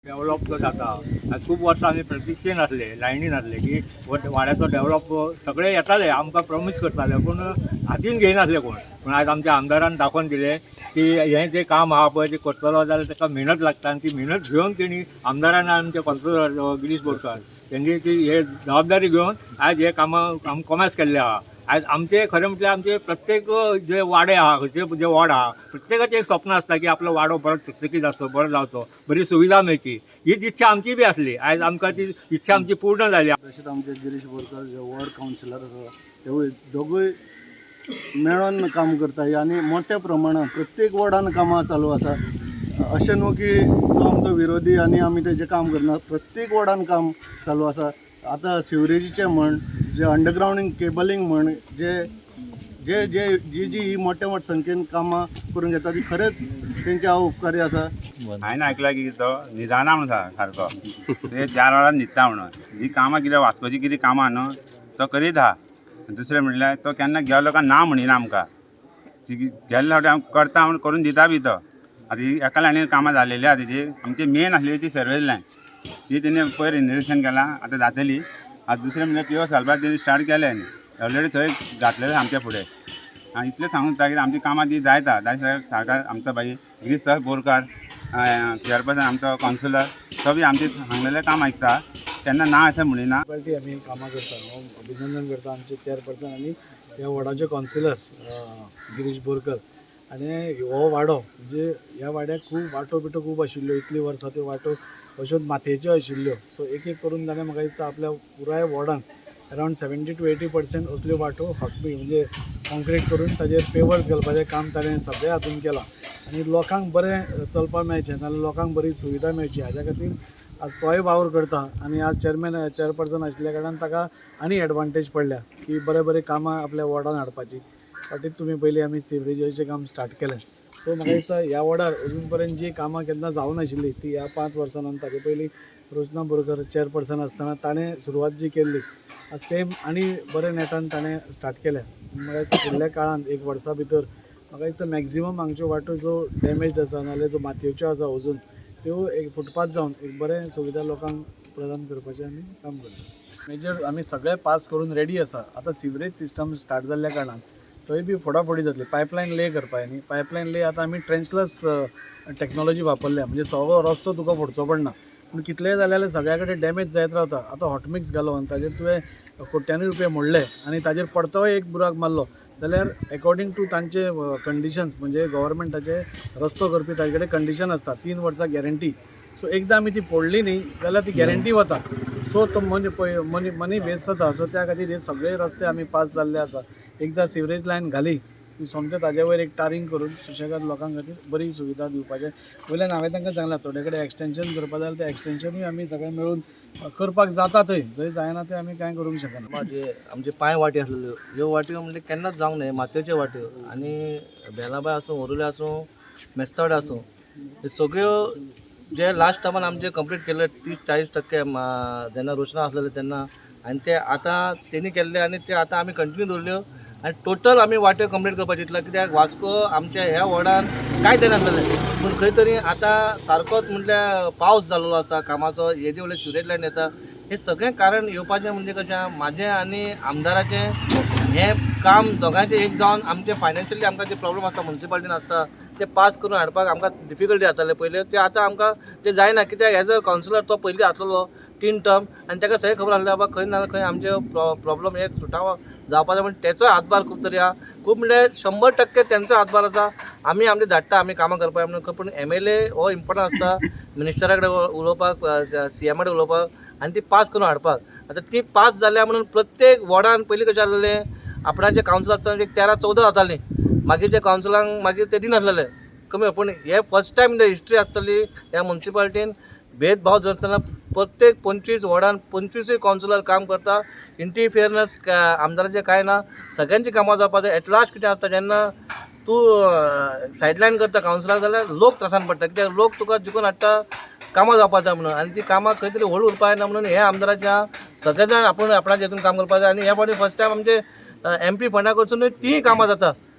Develop तो जाता आज खूप वर्सां आमी प्रतीक्षेन आसले लायनीन आसले की वाड्याचो डेव्हलप सगळे येताले आमकां प्रॉमिस करताले पूण हातीन घेयनासले पण आज आमच्या आमदारान दाखोवन दिले की हें जें काम आहा पळय तें करतलो जाल्यार ताका मेहनत लागता आनी ती मेहनत घेवन तेणी आमदारान आमचे कॉन्ट्रोलर गिरीश बोरकार तेंची ती हे जबाबदारी घेवन आज हे काम कॉमर्स केल्ले आहा। आज आमचे खरें म्हटल्यार आमचे प्रत्येक जे वाडे आहा खंयचे जे वॉर्ड आहा प्रत्येकाचें एक स्वप्न आसता की आपलो वाडो बरो चकचकीत आसचो बरो जावचो बरी सुविधा मेळची हीच इच्छा आमची बी आसली। आज आमकां ती इच्छा आमची पूर्ण जाली। तशेंच आमचे गिरीश बोरकार जे वॉर्ड कावन्सिलर आसा तेवूय दोगूय मेळोन काम करता आनी मोठ्या प्रमाणात प्रत्येक वॉर्डान कामां चालू आसा। अशें न्हू की तो आमचो विरोधी आनी आमी तेजें काम करना, प्रत्येक वॉर्डान काम चालू आसा। आतां सिवरेजीचें म्हण जे अंडरग्रावंड केबलिंग म्हण जे जे जे जी जी ही मोठ्या संख्येन कामां करून घेता ती खरेंच तेंचे हांव उपकारी आसा। हांवें आयकलां की तो न्हिदाना म्हणून आसा सारको ते 4 वरां न्हिदता म्हणून। ही कामां कितें वाचपाची कितें कामां न्हू तो करीत आहा। दुसरें म्हणल्यार तो केन्ना गेलो काय ना म्हणिना आमकां गेल्ले फावटी हांव करता म्हणून करून दिता बी तो। आतां ही एका लायनीन कामां जालेली आहा तेजी आमची मेन आसलेली ती सर्वेज लायन ती तेणी पयर इनोव्हेशन केलां आतां जातली। आतां दुसरें म्हणल्यार पिओस घालपाक तेणी स्टार्ट केलें ऑलरेडी थंय घातलेलें आमच्या फुडें। आनी इतलें सांगून जाता की आमची कामां ती जायता सारकार आमचो बाई गिरीश बोरकार चेअरपर्सन आमचो कावन्सिलर तो बी आमचे सांगलेलें काम आयकता तेन्ना ना अशें म्हणिना। ती आमी कामां करता हांव अभिनंदन करता आमचे चेअरपर्सन आनी ह्या वॉर्डाचे कावन्सिलर गिरीश बोरकर। आनी हो वाडो म्हणजे ह्या वाड्याक खूब वाटो बिटो खूब आशिल्ल्यो, इतलीं वर्सां त्यो वाटो अश्योच मातयेच्यो आशिल्ल्यो। सो एक एक करून ताणें म्हाका दिसता आपल्या पुराय वॉर्डान अरावंड 70 to 80% असल्यो वाटो हकबी म्हणजे कॉन्क्रीट करून ताजेर पेवर्स घालपाचें काम ताणें सगळ्या हातून केलां आनी लोकांक बरें चलपाक मेळचें नाजाल्यार लोकांक बरी सुविधा मेळची हाज्या खातीर आज तोय वावर करता। आनी आज चेअरपर्सन आशिल्ल्या कारणान ताका आनी एडवांटेज पडल्या की बरें बरें कामां आपल्या वॉर्डान हाडपाची। फाटींच तुमी पयलीं आमी सिवरेजाचें काम स्टार्ट केलें। सो म्हाका दिसता ह्या वॉर्डार अजून पर्यंत जी कामां केन्ना जावं नाशिल्लीं ती ह्या 5 वर्सां ताचे पयलीं रोशना बोरकर चेअरपर्सन आसतना ताणें सुरवात जी केल्ली सेम आनी बरें नेटान ताणें स्टार्ट केल्या। म्हाका दिसता फुडल्या काळांत एक वर्सा भितर म्हाका दिसता मॅक्झिमम हांगच्यो वाटो जो डॅमेज आसा नाजाल्यार जो मातयेच्यो आसा अजून त्यो एक फुटपाथ जावन एक बरें सुविधा लोकांक प्रदान करपाचें आमी काम करता। मेजर आमी सगळे पास करून रेडी आसा। आतां सिवरेज सिस्टम स्टार्ट जाल्ल्या कारणान थंय बी फोडाफोडी जातली। पायपलायन ले करपाक न्ही पायपलायन ले आतां आमी ट्रेंचलस टॅक्नॉलॉजी वापरल्या म्हणजे सगळो रस्तो तुका फोडचो पडना। पूण कितलेंय जाल्यार सगळ्या कडेन डॅमेज जायत रावता। आतां हॉटमिक्स घालो आनी ताजेर तुवें कोट्यांनी रुपया मोडले आनी ताजेर परतोय एक बुराक मारलो जाल्यार एकॉर्डिंग टू तांचे कंडिशन्स म्हणजे गव्हर्मेंटाचे रस्तो करपी ताजे कडेन कंडिशन आसता 3 वर्सां गॅरंटी। सो एकदां आमी ती फोडली न्ही जाल्यार ती गॅरंटी वता। सो तो मनी वेस्ट जाता। सो त्या खातीर हे सगळे रस्ते आमी पास जाल्ले आसा। एकदां सिवरेज लायन घाली की सोमतें ताजे वयर एक टारींग करून सुशेगाद लोकां खातीर बरी सुविधा दिवपाचें। वयल्यान हांवें तांकां सांगलां थोडे कडेन एक्सटेंशन करपा जाल्यार तें एक्सटेंशनूय आमी सगळें मेळून करपाक जाता थंय जंय जायना तें आमी कांय करूंक शकना। आमचे पांय वाटी आसलेल्यो ह्यो वाट्यो म्हणजे केन्नाच जावंक न्हय मातयेच्यो वाट्यो आनी बेलाबाय आसूं ओरुले आसूं मेस्तावडे आसूं ह्यो सगळ्यो जे लास्ट टायमान आमचे कंप्लीट केले 30-40% जेन्ना रोशना आसलेले तेन्ना आनी ते आतां तेणी केल्ले आनी ते आतां आमी कंटिन्यू दवरल्यो आनी टोटल आमी वाट्यो कंप्लीट करपाचे चिंतला कित्याक वास्को आमच्या ह्या वॉर्डान कांय जायनासलें पूण खंय तरी आतां सारकोच म्हटल्यार पावस जाल्लो आसा कामाचो येदी व्हडले सिवरेज लायन येता हे सगळें कारण येवपाचें म्हणजे कशें म्हाजें आनी आमदाराचें हें काम दोगांयचें एक जावन आमचें फायनान्शियली आमकां जे प्रॉब्लम आसता म्युन्सिपालिटीन आसता ते पास करून हाडपाक आमकां डिफिकल्टी जाताले पयलीं ते आतां आमकां ते जायना कित्याक एज अ कावन्सिलर तो पयलीं आसलेलो 3 टर्म आनी ताका सगळें खबर आसलें बाबा खंय ना खंय आमचे प्रॉब्लम हे सुटावो जावपाचो म्हणजे तेचोय हातभार खूब तरी आहा। खूब म्हणजे 100% तेंचो हातभार आसा। आमी आमचे धाडटा आमी कामां करपाक म्हणून पूण MLA हो इम्पॉर्टंट आसता मिनिस्टरा कडेन उलोवपाक CM कडेन उलोवपाक आनी ती पास करून हाडपाक। आतां ती पास जाल्या म्हणून प्रत्येक वॉर्डान पयलीं कशें आसलेलें आपणाचें जे कावन्सिल आसता 13-14 जातालीं मागीर जे कावन्सिलांक मागीर ते दिनासलेले कमी पूण हे first time in the history आसतली ह्या म्युन्सिपालिटीन भेदभाव नासतना प्रत्येक 25 वॉर्डान 25 कावन्सिलर काम करता। इंटरफियरन्स आमदाराचें कांय ना सगळ्यांची कामां जावपाक जाय। एट लास्ट कितें आसता जेन्ना तूं सायडलायन करता कावन्सिलाक जाल्यार लोक त्रासान पडटा कित्याक लोक तुका जिखून हाडटा कामां जावपाक जाय म्हणून आनी ती कामां खंय तरी व्हड उरपाक जायना म्हणून हे आमदाराच्या सगळे जाण आपणाच्या हितून काम करपाक जाय आनी ह्या फावटी फर्स्ट टायम आमचे MP फंडा कडसूनूय तीय कामां जाता।